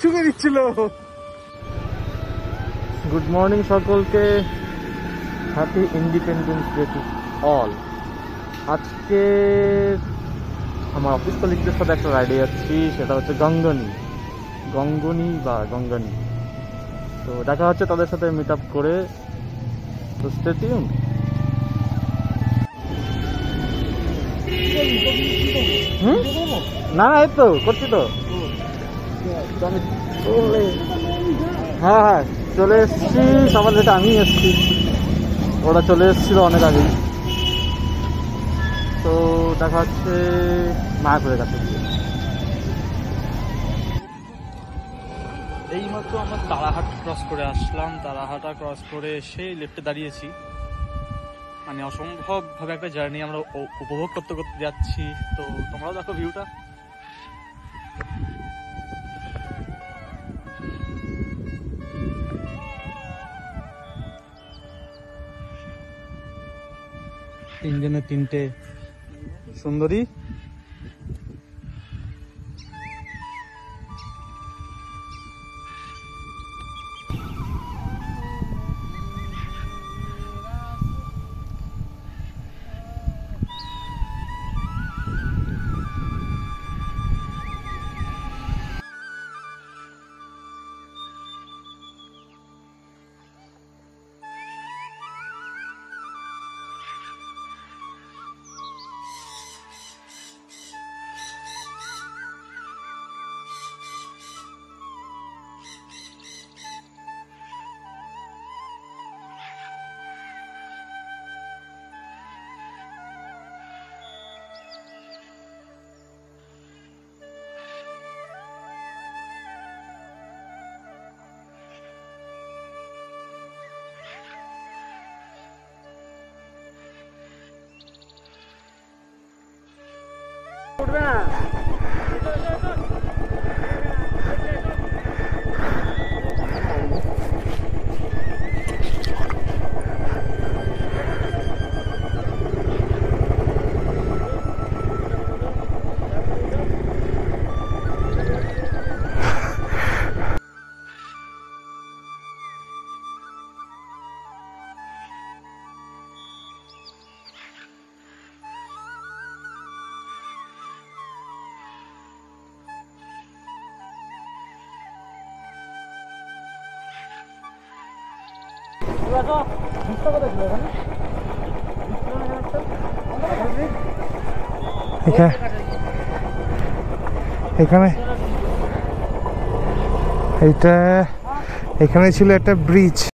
ছুঁয়ে দিচ্ছিল। Good morning সকলকে, happy independence day to all. আজকে আমার অফিস কলিগদের সাথে একটা রাইডে যাচ্ছি, সেটা হচ্ছে গঙ্গনি। তো দেখা হচ্ছে তাদের সাথে মিট আপ করে। তো স্টে টিউন। না এই তো করছি তো। হ্যাঁ চলে এসছি, সবার যেটা আমি এসছি, ওরা চলে এসছিল অনেক আগে। তো দেখা হচ্ছে মায়াপুরের কাছে গিয়ে। এইমাত্র আমরা তারাহাট ক্রস করে আসলাম। তারাহাটা ক্রস করে সেই লেফটে দাঁড়িয়েছি। মানে অসম্ভব ভাবে একটা জার্নি আমরা উপভোগ করতে করতে যাচ্ছি। তো তোমরাও দেখো ভিউটা। তিনজনে তিনটে সুন্দরী। উঠবে না। এখানে ছিল একটা ব্রিজ।